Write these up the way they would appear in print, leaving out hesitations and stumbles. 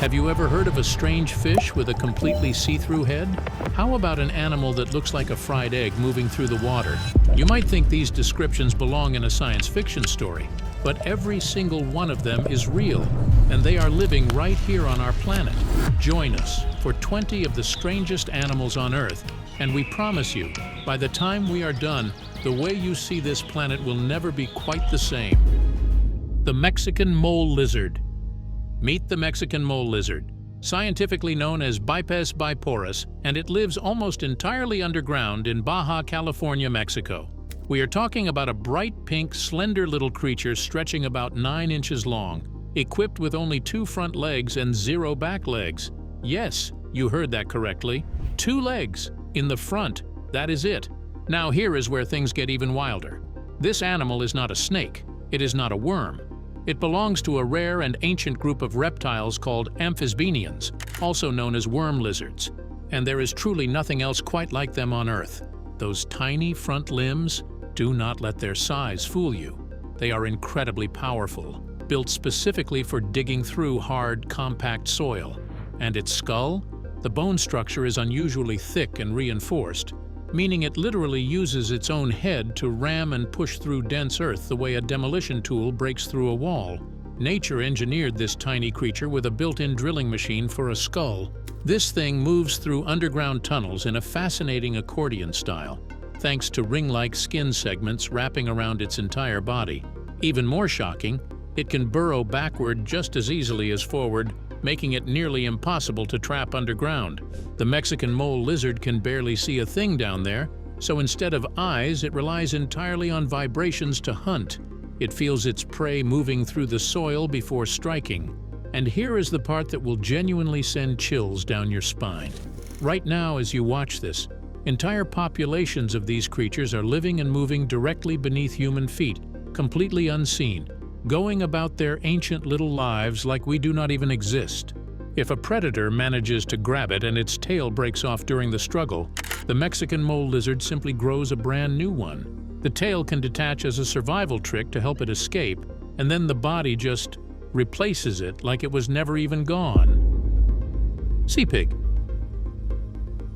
Have you ever heard of a strange fish with a completely see-through head? How about an animal that looks like a fried egg moving through the water? You might think these descriptions belong in a science fiction story, but every single one of them is real, and they are living right here on our planet. Join us for 20 of the strangest animals on Earth, and we promise you, by the time we are done, the way you see this planet will never be quite the same. The Mexican mole lizard. Meet the Mexican mole lizard, scientifically known as Bipes biporus, and it lives almost entirely underground in Baja California, Mexico. We are talking about a bright pink, slender little creature stretching about 9 inches long, equipped with only 2 front legs and 0 back legs. Yes, you heard that correctly. 2 legs in the front, that is it. Now here is where things get even wilder. This animal is not a snake. It is not a worm. It belongs to a rare and ancient group of reptiles called amphisbaenians, also known as worm lizards. And there is truly nothing else quite like them on Earth. Those tiny front limbs, do not let their size fool you. They are incredibly powerful, built specifically for digging through hard, compact soil. And its skull? The bone structure is unusually thick and reinforced, meaning it literally uses its own head to ram and push through dense earth the way a demolition tool breaks through a wall. Nature engineered this tiny creature with a built-in drilling machine for a skull. This thing moves through underground tunnels in a fascinating accordion style, thanks to ring-like skin segments wrapping around its entire body. Even more shocking, it can burrow backward just as easily as forward, making it nearly impossible to trap underground. The Mexican mole lizard can barely see a thing down there, so instead of eyes, it relies entirely on vibrations to hunt. It feels its prey moving through the soil before striking. And here is the part that will genuinely send chills down your spine. Right now, as you watch this, entire populations of these creatures are living and moving directly beneath human feet, completely unseen, going about their ancient little lives like we do not even exist. If a predator manages to grab it and its tail breaks off during the struggle, the Mexican mole lizard simply grows a brand new one. The tail can detach as a survival trick to help it escape, and then the body just replaces it like it was never even gone. Sea pig.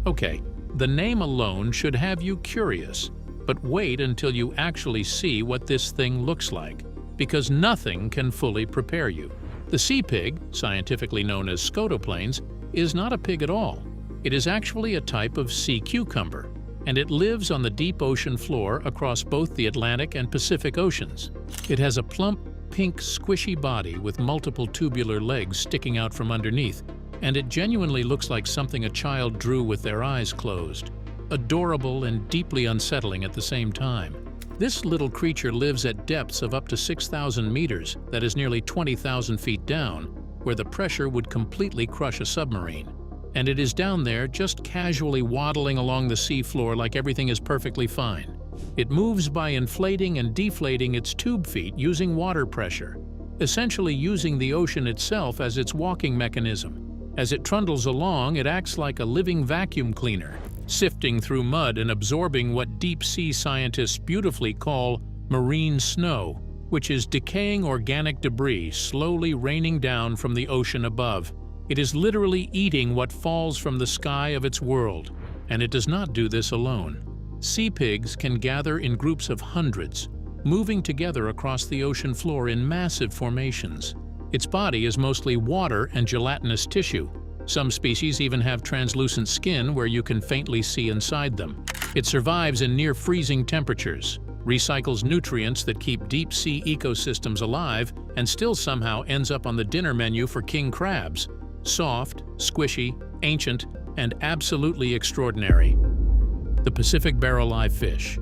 Okay, the name alone should have you curious, but wait until you actually see what this thing looks like, because nothing can fully prepare you. The sea pig, scientifically known as scotoplanes, is not a pig at all. It is actually a type of sea cucumber, and it lives on the deep ocean floor across both the Atlantic and Pacific Oceans. It has a plump, pink, squishy body with multiple tubular legs sticking out from underneath, and it genuinely looks like something a child drew with their eyes closed. Adorable and deeply unsettling at the same time. This little creature lives at depths of up to 6,000 meters, that is nearly 20,000 feet down, where the pressure would completely crush a submarine. And it is down there just casually waddling along the sea floor like everything is perfectly fine. It moves by inflating and deflating its tube feet using water pressure, essentially using the ocean itself as its walking mechanism. As it trundles along, it acts like a living vacuum cleaner, sifting through mud and absorbing what deep-sea scientists beautifully call marine snow, which is decaying organic debris slowly raining down from the ocean above. It is literally eating what falls from the sky of its world, and it does not do this alone. Sea pigs can gather in groups of hundreds, moving together across the ocean floor in massive formations. Its body is mostly water and gelatinous tissue. Some species even have translucent skin where you can faintly see inside them. It survives in near-freezing temperatures, recycles nutrients that keep deep-sea ecosystems alive, and still somehow ends up on the dinner menu for king crabs. Soft, squishy, ancient, and absolutely extraordinary. The Pacific barreleye fish.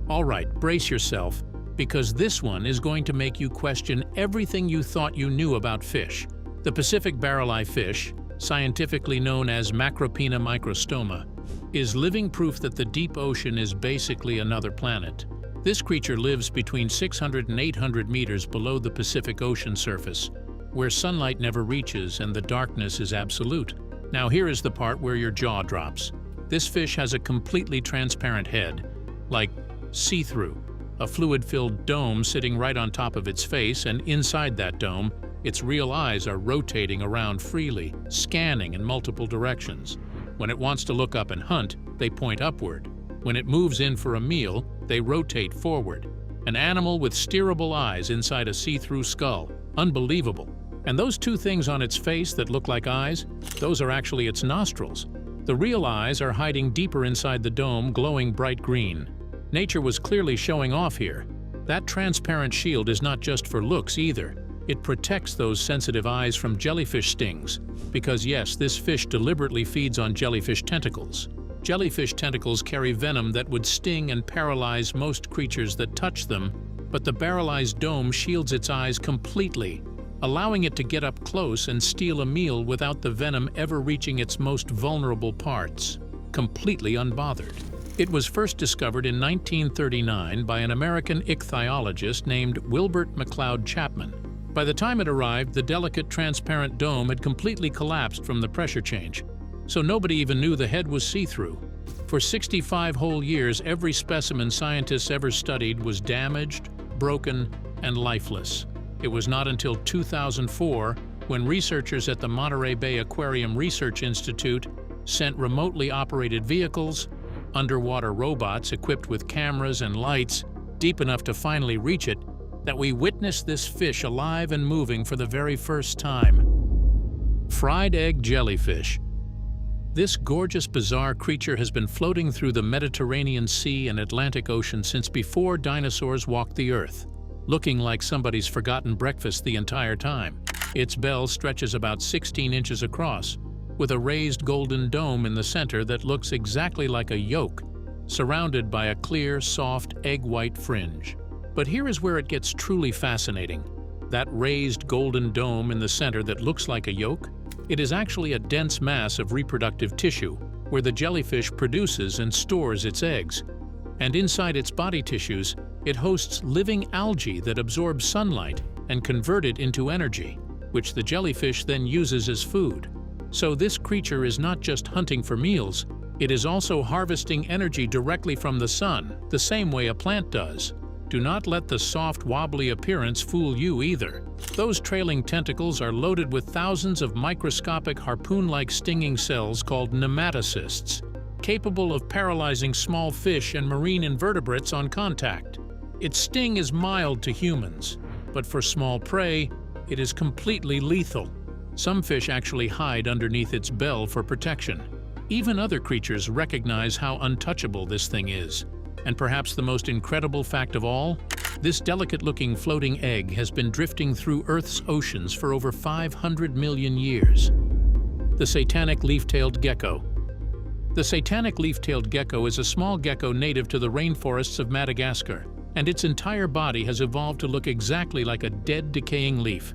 All right, brace yourself, because this one is going to make you question everything you thought you knew about fish. The Pacific barreleye fish, scientifically known as Macropina microstoma, is living proof that the deep ocean is basically another planet. This creature lives between 600 and 800 meters below the Pacific Ocean surface, where sunlight never reaches and the darkness is absolute. Now here is the part where your jaw drops. This fish has a completely transparent head, like see-through, a fluid-filled dome sitting right on top of its face, and inside that dome Its real eyes are rotating around freely, scanning in multiple directions. When it wants to look up and hunt, they point upward. When it moves in for a meal, they rotate forward. An animal with steerable eyes inside a see-through skull. Unbelievable. And those two things on its face that look like eyes, those are actually its nostrils. The real eyes are hiding deeper inside the dome, glowing bright green. Nature was clearly showing off here. That transparent shield is not just for looks either. It protects those sensitive eyes from jellyfish stings. Because yes, this fish deliberately feeds on jellyfish tentacles. Jellyfish tentacles carry venom that would sting and paralyze most creatures that touch them, but the barrelized dome shields its eyes completely, allowing it to get up close and steal a meal without the venom ever reaching its most vulnerable parts, completely unbothered. It was first discovered in 1939 by an American ichthyologist named Wilbert McLeod Chapman. By the time it arrived, the delicate transparent dome had completely collapsed from the pressure change, so nobody even knew the head was see-through. For 65 whole years, every specimen scientists ever studied was damaged, broken, and lifeless. It was not until 2004 when researchers at the Monterey Bay Aquarium Research Institute sent remotely operated vehicles, underwater robots equipped with cameras and lights deep enough to finally reach it, that we witnessed this fish alive and moving for the very first time. Fried egg jellyfish. This gorgeous, bizarre creature has been floating through the Mediterranean Sea and Atlantic Ocean since before dinosaurs walked the Earth, looking like somebody's forgotten breakfast the entire time. Its bell stretches about 16 inches across, with a raised golden dome in the center that looks exactly like a yolk, surrounded by a clear, soft, egg-white fringe. But here is where it gets truly fascinating. That raised golden dome in the center that looks like a yolk, it is actually a dense mass of reproductive tissue, where the jellyfish produces and stores its eggs. And inside its body tissues, it hosts living algae that absorb sunlight and convert it into energy, which the jellyfish then uses as food. So this creature is not just hunting for meals, it is also harvesting energy directly from the sun, the same way a plant does. Do not let the soft, wobbly appearance fool you either. Those trailing tentacles are loaded with thousands of microscopic harpoon-like stinging cells called nematocysts, capable of paralyzing small fish and marine invertebrates on contact. Its sting is mild to humans, but for small prey, it is completely lethal. Some fish actually hide underneath its bell for protection. Even other creatures recognize how untouchable this thing is. And perhaps the most incredible fact of all, this delicate-looking floating egg has been drifting through Earth's oceans for over 500 million years. The satanic leaf-tailed gecko. The satanic leaf-tailed gecko is a small gecko native to the rainforests of Madagascar, and its entire body has evolved to look exactly like a dead, decaying leaf.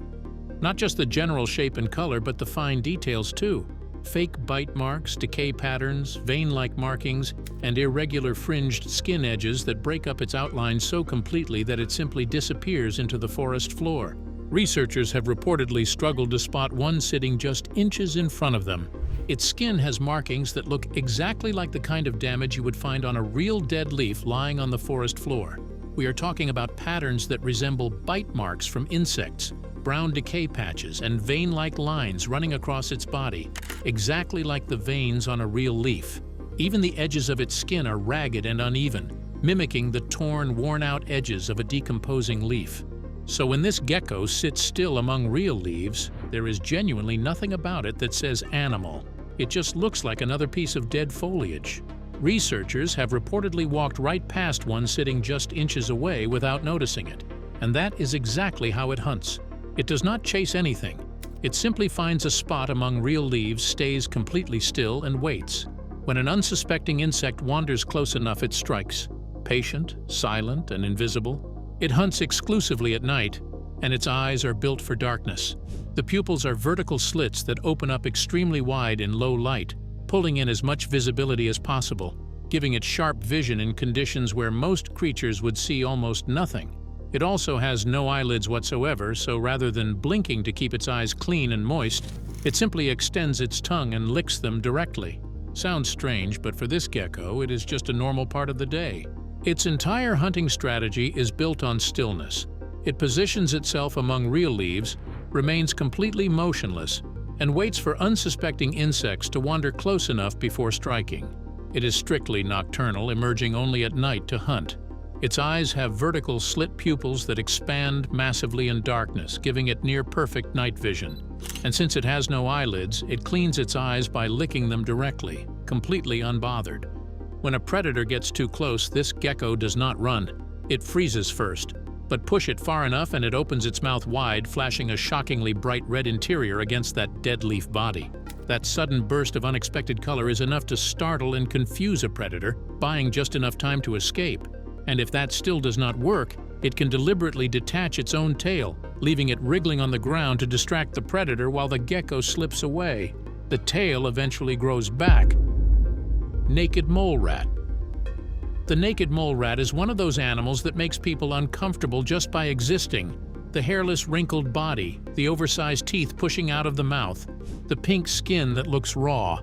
Not just the general shape and color, but the fine details too. Fake bite marks, decay patterns, vein-like markings, and irregular fringed skin edges that break up its outline so completely that it simply disappears into the forest floor. Researchers have reportedly struggled to spot one sitting just inches in front of them. Its skin has markings that look exactly like the kind of damage you would find on a real dead leaf lying on the forest floor. We are talking about patterns that resemble bite marks from insects, brown decay patches, and vein-like lines running across its body, exactly like the veins on a real leaf. Even the edges of its skin are ragged and uneven, mimicking the torn, worn-out edges of a decomposing leaf. So when this gecko sits still among real leaves, there is genuinely nothing about it that says animal. It just looks like another piece of dead foliage. Researchers have reportedly walked right past one sitting just inches away without noticing it. And that is exactly how it hunts. It does not chase anything. It simply finds a spot among real leaves, stays completely still, and waits. When an unsuspecting insect wanders close enough, it strikes. Patient, silent, and invisible, it hunts exclusively at night, and its eyes are built for darkness. The pupils are vertical slits that open up extremely wide in low light, pulling in as much visibility as possible, giving it sharp vision in conditions where most creatures would see almost nothing. It also has no eyelids whatsoever, so rather than blinking to keep its eyes clean and moist, it simply extends its tongue and licks them directly. Sounds strange, but for this gecko, it is just a normal part of the day. Its entire hunting strategy is built on stillness. It positions itself among real leaves, remains completely motionless, and waits for unsuspecting insects to wander close enough before striking. It is strictly nocturnal, emerging only at night to hunt. Its eyes have vertical slit pupils that expand massively in darkness, giving it near-perfect night vision. And since it has no eyelids, it cleans its eyes by licking them directly, completely unbothered. When a predator gets too close, this gecko does not run. It freezes first, but push it far enough and it opens its mouth wide, flashing a shockingly bright red interior against that dead leaf body. That sudden burst of unexpected color is enough to startle and confuse a predator, buying just enough time to escape. And if that still does not work, it can deliberately detach its own tail, leaving it wriggling on the ground to distract the predator while the gecko slips away. The tail eventually grows back. Naked mole rat. The naked mole rat is one of those animals that makes people uncomfortable just by existing. The hairless, wrinkled body, the oversized teeth pushing out of the mouth, the pink skin that looks raw.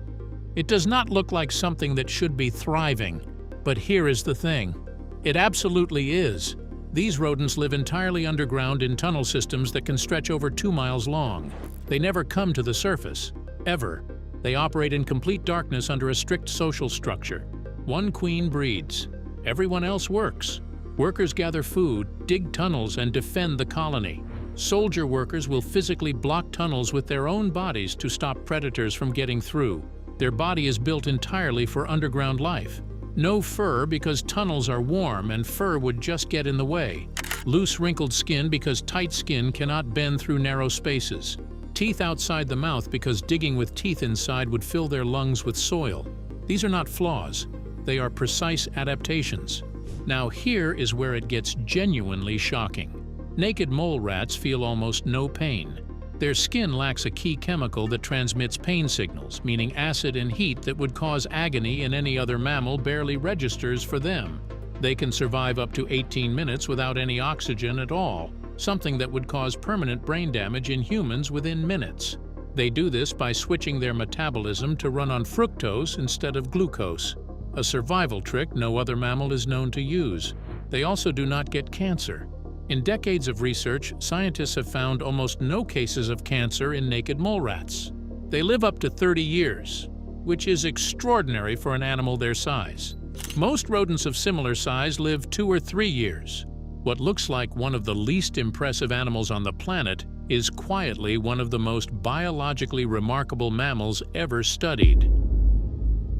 It does not look like something that should be thriving. But here is the thing. It absolutely is. These rodents live entirely underground in tunnel systems that can stretch over 2 miles long. They never come to the surface, ever. They operate in complete darkness under a strict social structure. One queen breeds. Everyone else works. Workers gather food, dig tunnels, and defend the colony. Soldier workers will physically block tunnels with their own bodies to stop predators from getting through. Their body is built entirely for underground life. No fur because tunnels are warm and fur would just get in the way. Loose wrinkled skin because tight skin cannot bend through narrow spaces. Teeth outside the mouth because digging with teeth inside would fill their lungs with soil. These are not flaws. They are precise adaptations. Now here is where it gets genuinely shocking. Naked mole rats feel almost no pain. Their skin lacks a key chemical that transmits pain signals, meaning acid and heat that would cause agony in any other mammal barely registers for them. They can survive up to 18 minutes without any oxygen at all, something that would cause permanent brain damage in humans within minutes. They do this by switching their metabolism to run on fructose instead of glucose, a survival trick no other mammal is known to use. They also do not get cancer. In decades of research, scientists have found almost no cases of cancer in naked mole rats. They live up to 30 years, which is extraordinary for an animal their size. Most rodents of similar size live 2 or 3 years. What looks like one of the least impressive animals on the planet is quietly one of the most biologically remarkable mammals ever studied.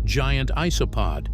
Giant isopod.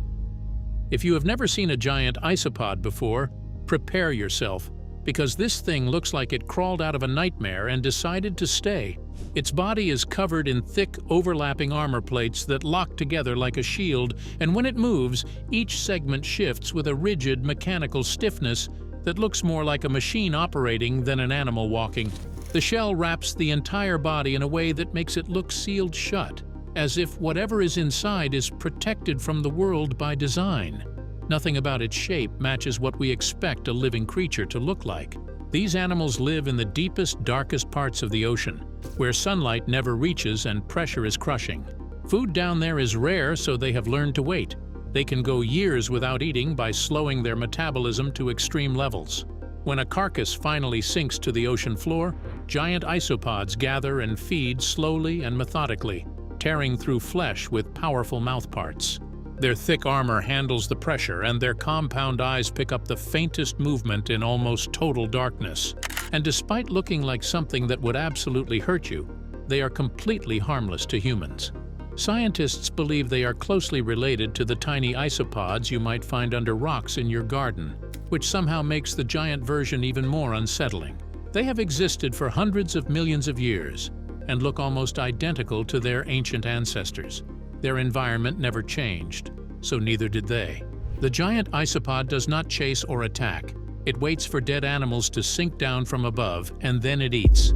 If you have never seen a giant isopod before, prepare yourself, because this thing looks like it crawled out of a nightmare and decided to stay. Its body is covered in thick, overlapping armor plates that lock together like a shield, and when it moves, each segment shifts with a rigid, mechanical stiffness that looks more like a machine operating than an animal walking. The shell wraps the entire body in a way that makes it look sealed shut, as if whatever is inside is protected from the world by design. Nothing about its shape matches what we expect a living creature to look like. These animals live in the deepest, darkest parts of the ocean, where sunlight never reaches and pressure is crushing. Food down there is rare, so they have learned to wait. They can go years without eating by slowing their metabolism to extreme levels. When a carcass finally sinks to the ocean floor, giant isopods gather and feed slowly and methodically, tearing through flesh with powerful mouthparts. Their thick armor handles the pressure, and their compound eyes pick up the faintest movement in almost total darkness. And despite looking like something that would absolutely hurt you, they are completely harmless to humans. Scientists believe they are closely related to the tiny isopods you might find under rocks in your garden, which somehow makes the giant version even more unsettling. They have existed for hundreds of millions of years and look almost identical to their ancient ancestors. Their environment never changed, so neither did they. The giant isopod does not chase or attack. It waits for dead animals to sink down from above, and then it eats.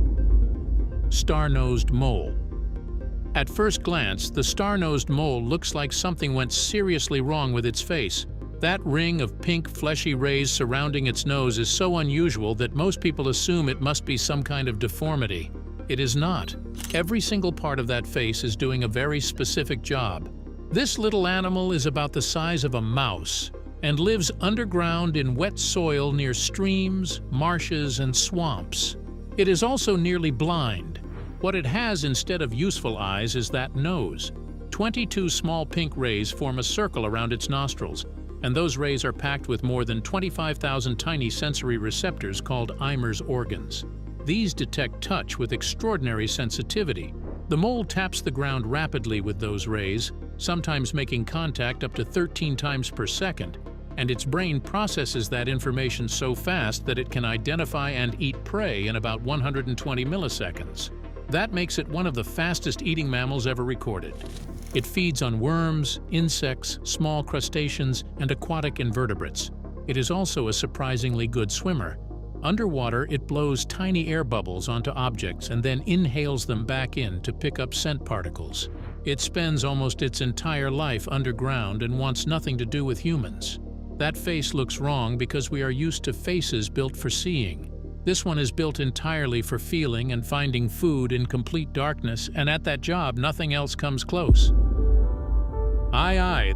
Star-nosed mole. At first glance, the star-nosed mole looks like something went seriously wrong with its face. That ring of pink, fleshy rays surrounding its nose is so unusual that most people assume it must be some kind of deformity. It is not. Every single part of that face is doing a very specific job. This little animal is about the size of a mouse and lives underground in wet soil near streams, marshes, and swamps. It is also nearly blind. What it has instead of useful eyes is that nose. 22 small pink rays form a circle around its nostrils, and those rays are packed with more than 25,000 tiny sensory receptors called Eimer's organs. These detect touch with extraordinary sensitivity. The mole taps the ground rapidly with those rays, sometimes making contact up to 13 times per second, and its brain processes that information so fast that it can identify and eat prey in about 120 milliseconds. That makes it one of the fastest eating mammals ever recorded. It feeds on worms, insects, small crustaceans, and aquatic invertebrates. It is also a surprisingly good swimmer. Underwater, it blows tiny air bubbles onto objects and then inhales them back in to pick up scent particles. It spends almost its entire life underground and wants nothing to do with humans. That face looks wrong because we are used to faces built for seeing. This one is built entirely for feeling and finding food in complete darkness, and at that job, nothing else comes close. Aye.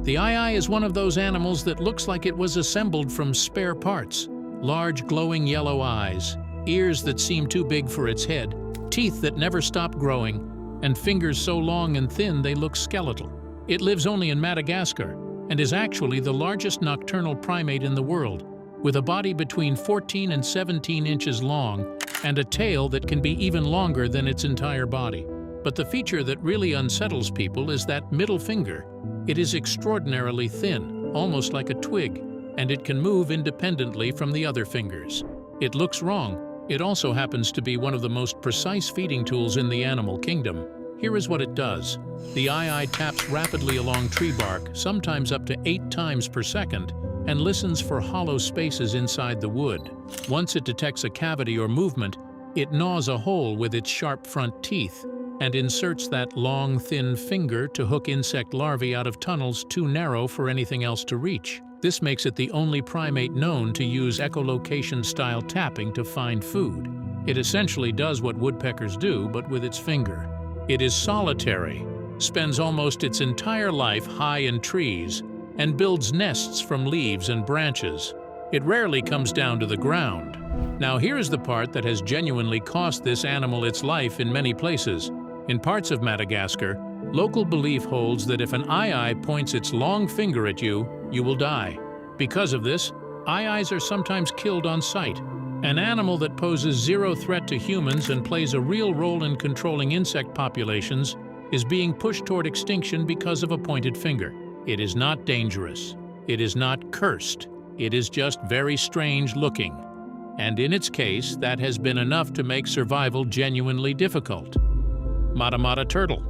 The aye is one of those animals that looks like it was assembled from spare parts. Large glowing yellow eyes, ears that seem too big for its head, teeth that never stop growing, and fingers so long and thin they look skeletal. It lives only in Madagascar and is actually the largest nocturnal primate in the world, with a body between 14 and 17 inches long and a tail that can be even longer than its entire body. But the feature that really unsettles people is that middle finger. It is extraordinarily thin, almost like a twig, and it can move independently from the other fingers. It looks wrong. It also happens to be one of the most precise feeding tools in the animal kingdom. Here is what it does. The aye taps rapidly along tree bark, sometimes up to 8 times per second, and listens for hollow spaces inside the wood. Once it detects a cavity or movement, it gnaws a hole with its sharp front teeth and inserts that long, thin finger to hook insect larvae out of tunnels too narrow for anything else to reach. This makes it the only primate known to use echolocation-style tapping to find food. It essentially does what woodpeckers do, but with its finger. It is solitary, spends almost its entire life high in trees, and builds nests from leaves and branches. It rarely comes down to the ground. Now here is the part that has genuinely cost this animal its life in many places. In parts of Madagascar, local belief holds that if an aye points its long finger at you, you will die. Because of this, ayes are sometimes killed on sight. An animal that poses zero threat to humans and plays a real role in controlling insect populations is being pushed toward extinction because of a pointed finger. It is not dangerous. It is not cursed. It is just very strange looking. And in its case, that has been enough to make survival genuinely difficult. Matamata turtle.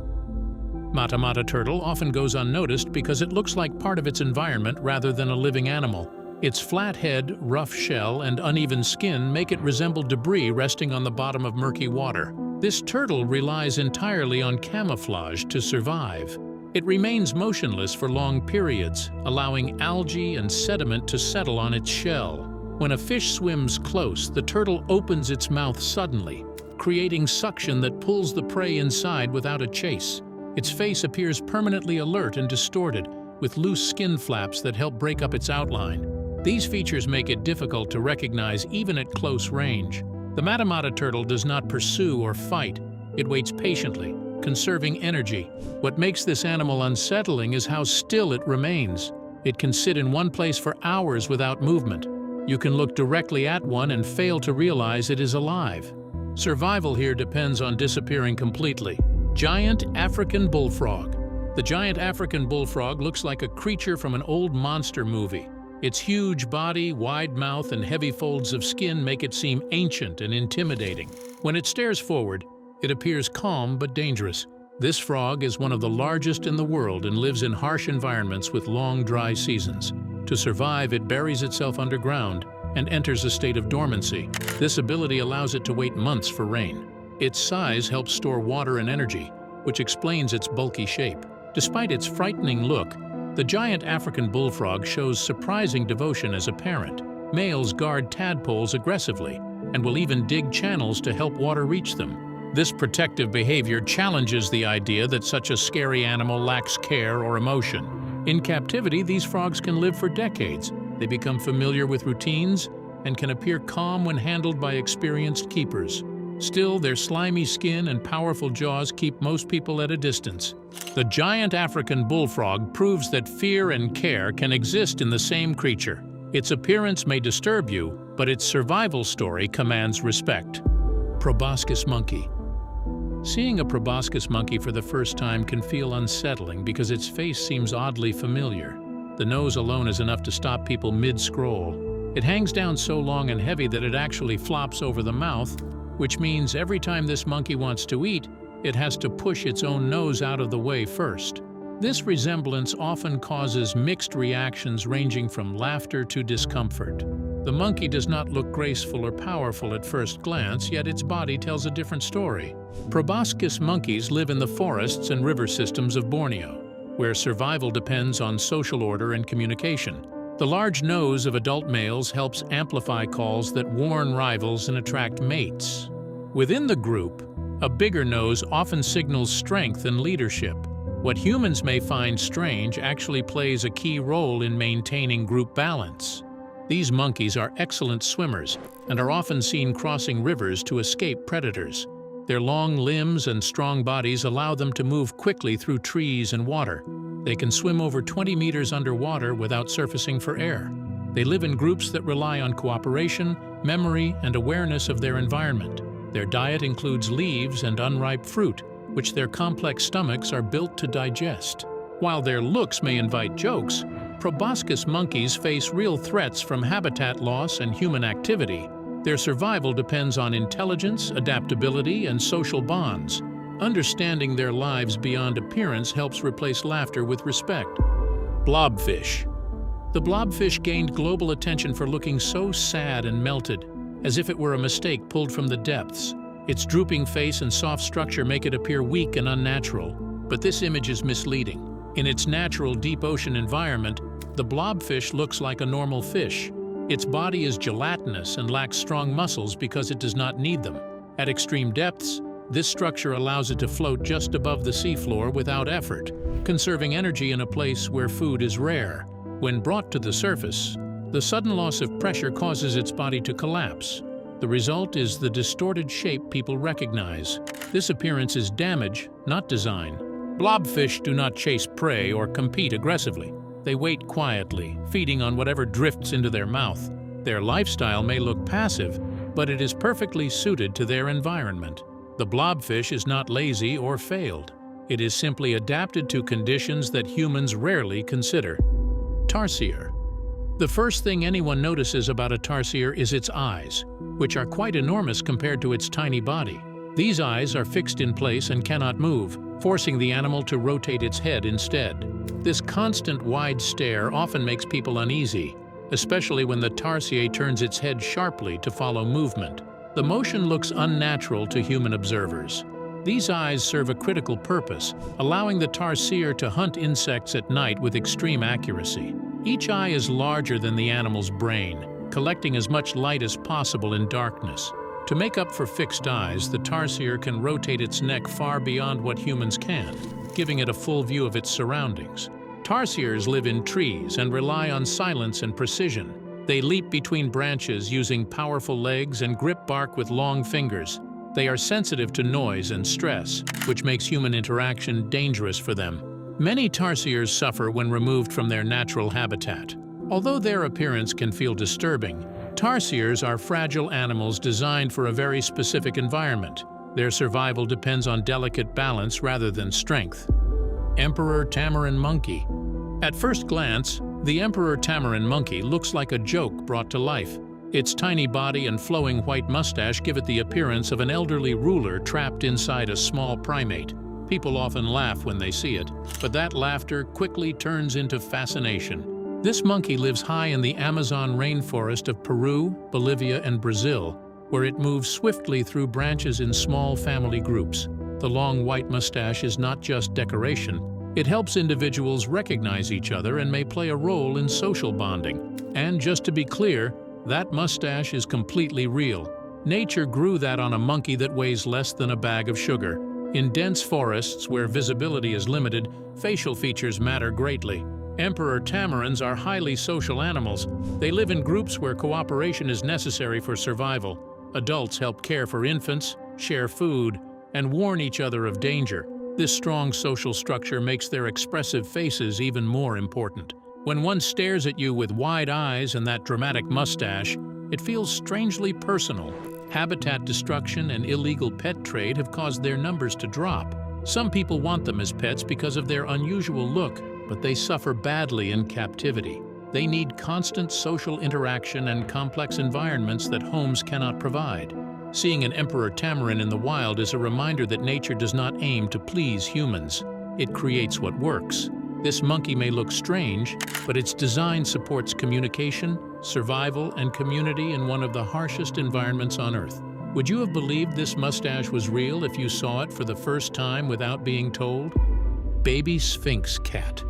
Matamata turtle often goes unnoticed because it looks like part of its environment rather than a living animal. Its flat head, rough shell, and uneven skin make it resemble debris resting on the bottom of murky water. This turtle relies entirely on camouflage to survive. It remains motionless for long periods, allowing algae and sediment to settle on its shell. When a fish swims close, the turtle opens its mouth suddenly, creating suction that pulls the prey inside without a chase. Its face appears permanently alert and distorted, with loose skin flaps that help break up its outline. These features make it difficult to recognize even at close range. The Matamata turtle does not pursue or fight. It waits patiently, conserving energy. What makes this animal unsettling is how still it remains. It can sit in one place for hours without movement. You can look directly at one and fail to realize it is alive. Survival here depends on disappearing completely. Giant African bullfrog. The giant African bullfrog looks like a creature from an old monster movie. Its huge body, wide mouth, and heavy folds of skin make it seem ancient and intimidating. When it stares forward, it appears calm but dangerous. This frog is one of the largest in the world and lives in harsh environments with long, dry seasons. To survive, it buries itself underground and enters a state of dormancy. This ability allows it to wait months for rain. Its size helps store water and energy, which explains its bulky shape. Despite its frightening look, the giant African bullfrog shows surprising devotion as a parent. Males guard tadpoles aggressively and will even dig channels to help water reach them. This protective behavior challenges the idea that such a scary animal lacks care or emotion. In captivity, these frogs can live for decades. They become familiar with routines and can appear calm when handled by experienced keepers. Still, their slimy skin and powerful jaws keep most people at a distance. The giant African bullfrog proves that fear and care can exist in the same creature. Its appearance may disturb you, but its survival story commands respect. Proboscis monkey. Seeing a proboscis monkey for the first time can feel unsettling because its face seems oddly familiar. The nose alone is enough to stop people mid-scroll. It hangs down so long and heavy that it actually flops over the mouth, which means every time this monkey wants to eat, it has to push its own nose out of the way first. This resemblance often causes mixed reactions ranging from laughter to discomfort. The monkey does not look graceful or powerful at first glance, yet its body tells a different story. Proboscis monkeys live in the forests and river systems of Borneo, where survival depends on social order and communication. The large nose of adult males helps amplify calls that warn rivals and attract mates. Within the group, a bigger nose often signals strength and leadership. What humans may find strange actually plays a key role in maintaining group balance. These monkeys are excellent swimmers and are often seen crossing rivers to escape predators. Their long limbs and strong bodies allow them to move quickly through trees and water. They can swim over 20 meters underwater without surfacing for air. They live in groups that rely on cooperation, memory, and awareness of their environment. Their diet includes leaves and unripe fruit, which their complex stomachs are built to digest. While their looks may invite jokes, proboscis monkeys face real threats from habitat loss and human activity. Their survival depends on intelligence, adaptability, and social bonds. Understanding their lives beyond appearance helps replace laughter with respect. Blobfish. The blobfish gained global attention for looking so sad and melted, as if it were a mistake pulled from the depths. Its drooping face and soft structure make it appear weak and unnatural, but this image is misleading. In its natural deep ocean environment, the blobfish looks like a normal fish. Its body is gelatinous and lacks strong muscles because it does not need them. At extreme depths, this structure allows it to float just above the seafloor without effort, conserving energy in a place where food is rare. When brought to the surface, the sudden loss of pressure causes its body to collapse. The result is the distorted shape people recognize. This appearance is damage, not design. Blobfish do not chase prey or compete aggressively. They wait quietly, feeding on whatever drifts into their mouth. Their lifestyle may look passive, but it is perfectly suited to their environment. The blobfish is not lazy or failed. It is simply adapted to conditions that humans rarely consider. Tarsier. The first thing anyone notices about a tarsier is its eyes, which are quite enormous compared to its tiny body. These eyes are fixed in place and cannot move, forcing the animal to rotate its head instead. This constant wide stare often makes people uneasy, especially when the tarsier turns its head sharply to follow movement. The motion looks unnatural to human observers. These eyes serve a critical purpose, allowing the tarsier to hunt insects at night with extreme accuracy. Each eye is larger than the animal's brain, collecting as much light as possible in darkness. To make up for fixed eyes, the tarsier can rotate its neck far beyond what humans can, giving it a full view of its surroundings. Tarsiers live in trees and rely on silence and precision. They leap between branches using powerful legs and grip bark with long fingers. They are sensitive to noise and stress, which makes human interaction dangerous for them. Many tarsiers suffer when removed from their natural habitat. Although their appearance can feel disturbing, tarsiers are fragile animals designed for a very specific environment. Their survival depends on delicate balance rather than strength. Emperor tamarin monkey. At first glance, the emperor tamarin monkey looks like a joke brought to life. Its tiny body and flowing white mustache give it the appearance of an elderly ruler trapped inside a small primate. People often laugh when they see it, but that laughter quickly turns into fascination. This monkey lives high in the Amazon rainforest of Peru, Bolivia, and Brazil, where it moves swiftly through branches in small family groups. The long white mustache is not just decoration. It helps individuals recognize each other and may play a role in social bonding. And just to be clear, that mustache is completely real. Nature grew that on a monkey that weighs less than a bag of sugar. In dense forests where visibility is limited, facial features matter greatly. Emperor tamarins are highly social animals. They live in groups where cooperation is necessary for survival. Adults help care for infants, share food, and warn each other of danger. This strong social structure makes their expressive faces even more important. When one stares at you with wide eyes and that dramatic mustache, it feels strangely personal. Habitat destruction and illegal pet trade have caused their numbers to drop. Some people want them as pets because of their unusual look, but they suffer badly in captivity. They need constant social interaction and complex environments that homes cannot provide. Seeing an emperor tamarin in the wild is a reminder that nature does not aim to please humans. It creates what works. This monkey may look strange, but its design supports communication, survival, and community in one of the harshest environments on Earth. Would you have believed this mustache was real if you saw it for the first time without being told? Baby sphinx cat.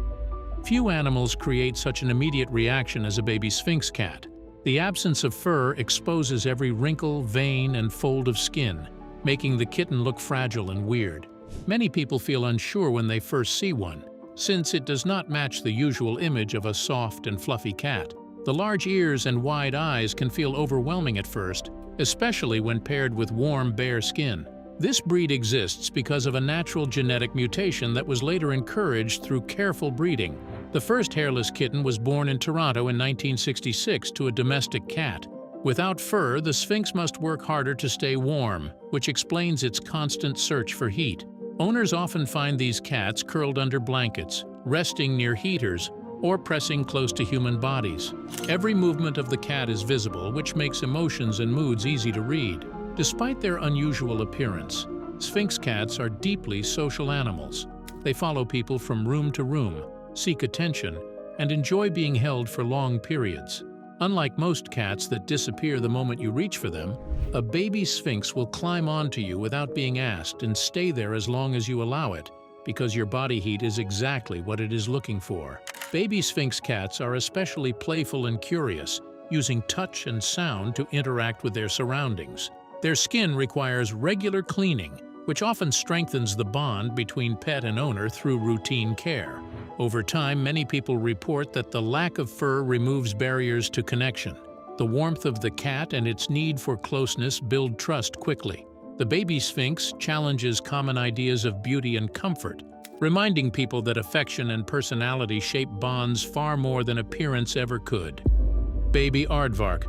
Few animals create such an immediate reaction as a baby sphinx cat. The absence of fur exposes every wrinkle, vein, and fold of skin, making the kitten look fragile and weird. Many people feel unsure when they first see one, since it does not match the usual image of a soft and fluffy cat. The large ears and wide eyes can feel overwhelming at first, especially when paired with warm, bare skin. This breed exists because of a natural genetic mutation that was later encouraged through careful breeding. The first hairless kitten was born in Toronto in 1966 to a domestic cat. Without fur, the sphinx must work harder to stay warm, which explains its constant search for heat. Owners often find these cats curled under blankets, resting near heaters, or pressing close to human bodies. Every movement of the cat is visible, which makes emotions and moods easy to read. Despite their unusual appearance, sphinx cats are deeply social animals. They follow people from room to room, seek attention, and enjoy being held for long periods. Unlike most cats that disappear the moment you reach for them, a baby sphinx will climb onto you without being asked and stay there as long as you allow it, because your body heat is exactly what it is looking for. Baby sphinx cats are especially playful and curious, using touch and sound to interact with their surroundings. Their skin requires regular cleaning, which often strengthens the bond between pet and owner through routine care. Over time, many people report that the lack of fur removes barriers to connection. The warmth of the cat and its need for closeness build trust quickly. The baby sphinx challenges common ideas of beauty and comfort, reminding people that affection and personality shape bonds far more than appearance ever could. Baby aardvark.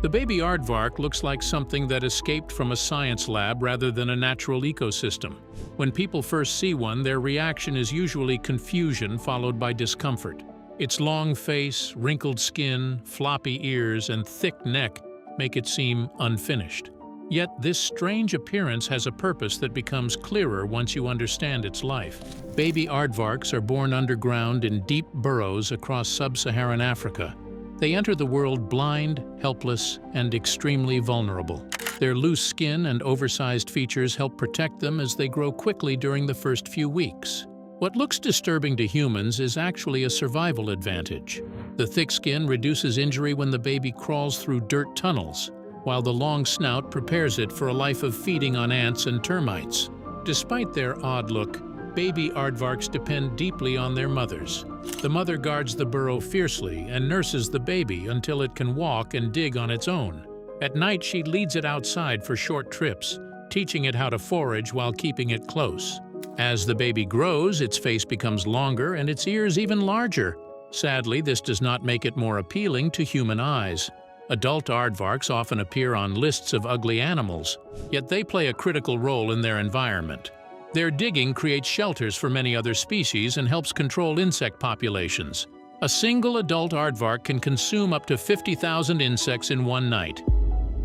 The baby aardvark looks like something that escaped from a science lab rather than a natural ecosystem. When people first see one, their reaction is usually confusion followed by discomfort. Its long face, wrinkled skin, floppy ears, and thick neck make it seem unfinished. Yet this strange appearance has a purpose that becomes clearer once you understand its life. Baby aardvarks are born underground in deep burrows across sub-Saharan Africa. They enter the world blind, helpless, and extremely vulnerable. Their loose skin and oversized features help protect them as they grow quickly during the first few weeks. What looks disturbing to humans is actually a survival advantage. The thick skin reduces injury when the baby crawls through dirt tunnels, while the long snout prepares it for a life of feeding on ants and termites. Despite their odd look, baby aardvarks depend deeply on their mothers. The mother guards the burrow fiercely and nurses the baby until it can walk and dig on its own. At night, she leads it outside for short trips, teaching it how to forage while keeping it close. As the baby grows, its face becomes longer and its ears even larger. Sadly, this does not make it more appealing to human eyes. Adult aardvarks often appear on lists of ugly animals, yet they play a critical role in their environment. Their digging creates shelters for many other species and helps control insect populations. A single adult aardvark can consume up to 50,000 insects in one night.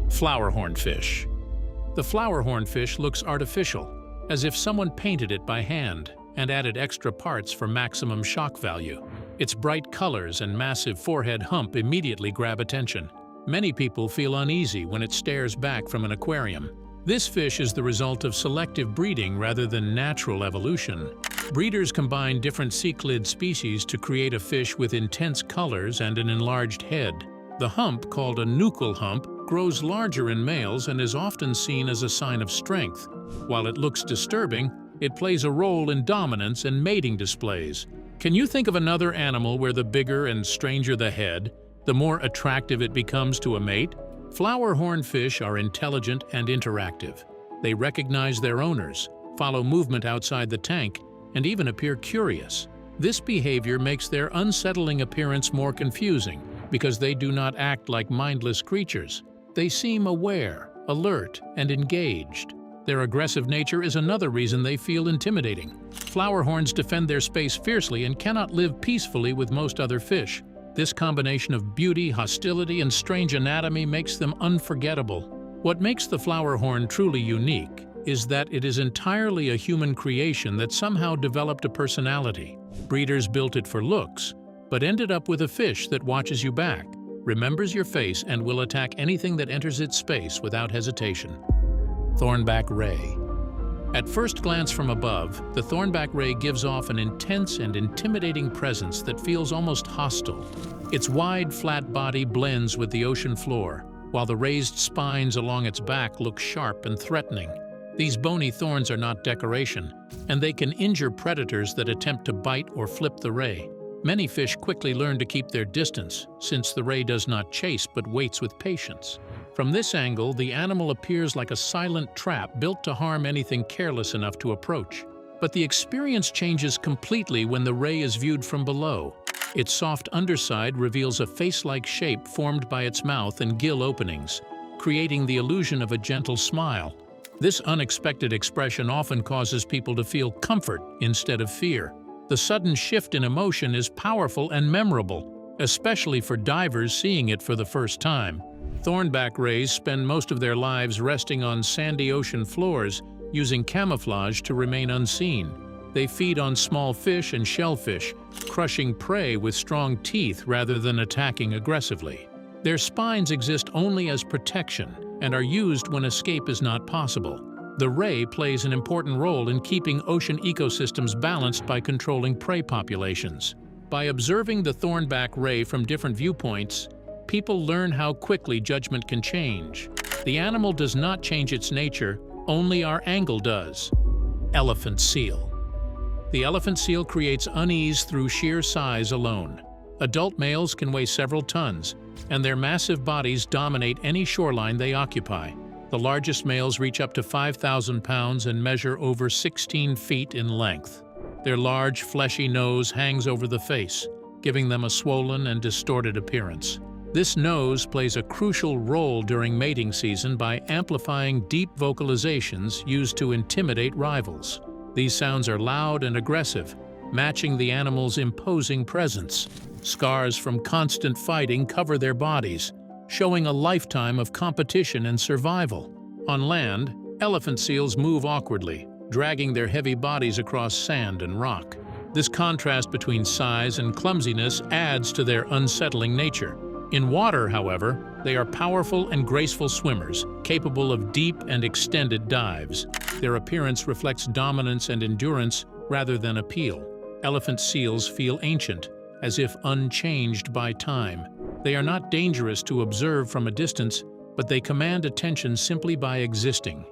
Flowerhorn fish. The flowerhorn fish looks artificial, as if someone painted it by hand and added extra parts for maximum shock value. Its bright colors and massive forehead hump immediately grab attention. Many people feel uneasy when it stares back from an aquarium. This fish is the result of selective breeding rather than natural evolution. Breeders combine different cichlid species to create a fish with intense colors and an enlarged head. The hump, called a nuchal hump, grows larger in males and is often seen as a sign of strength. While it looks disturbing, it plays a role in dominance and mating displays. Can you think of another animal where the bigger and stranger the head, the more attractive it becomes to a mate? Flowerhorn fish are intelligent and interactive. They recognize their owners, follow movement outside the tank, and even appear curious. This behavior makes their unsettling appearance more confusing because they do not act like mindless creatures. They seem aware, alert, and engaged. Their aggressive nature is another reason they feel intimidating. Flowerhorns defend their space fiercely and cannot live peacefully with most other fish. This combination of beauty, hostility, and strange anatomy makes them unforgettable. What makes the flowerhorn truly unique is that it is entirely a human creation that somehow developed a personality. Breeders built it for looks, but ended up with a fish that watches you back, remembers your face, and will attack anything that enters its space without hesitation. Thornback ray. At first glance from above, the thornback ray gives off an intense and intimidating presence that feels almost hostile. Its wide, flat body blends with the ocean floor, while the raised spines along its back look sharp and threatening. These bony thorns are not decoration, and they can injure predators that attempt to bite or flip the ray. Many fish quickly learn to keep their distance, since the ray does not chase but waits with patience. From this angle, the animal appears like a silent trap built to harm anything careless enough to approach. But the experience changes completely when the ray is viewed from below. Its soft underside reveals a face-like shape formed by its mouth and gill openings, creating the illusion of a gentle smile. This unexpected expression often causes people to feel comfort instead of fear. The sudden shift in emotion is powerful and memorable, especially for divers seeing it for the first time. Thornback rays spend most of their lives resting on sandy ocean floors, using camouflage to remain unseen. They feed on small fish and shellfish, crushing prey with strong teeth rather than attacking aggressively. Their spines exist only as protection and are used when escape is not possible. The ray plays an important role in keeping ocean ecosystems balanced by controlling prey populations. By observing the thornback ray from different viewpoints, people learn how quickly judgment can change. The animal does not change its nature, only our angle does. Elephant seal. The elephant seal creates unease through sheer size alone. Adult males can weigh several tons, and their massive bodies dominate any shoreline they occupy. The largest males reach up to 5,000 pounds and measure over 16 feet in length. Their large, fleshy nose hangs over the face, giving them a swollen and distorted appearance. This nose plays a crucial role during mating season by amplifying deep vocalizations used to intimidate rivals. These sounds are loud and aggressive, matching the animal's imposing presence. Scars from constant fighting cover their bodies, showing a lifetime of competition and survival. On land, elephant seals move awkwardly, dragging their heavy bodies across sand and rock. This contrast between size and clumsiness adds to their unsettling nature. In water, however, they are powerful and graceful swimmers, capable of deep and extended dives. Their appearance reflects dominance and endurance rather than appeal. Elephant seals feel ancient, as if unchanged by time. They are not dangerous to observe from a distance, but they command attention simply by existing.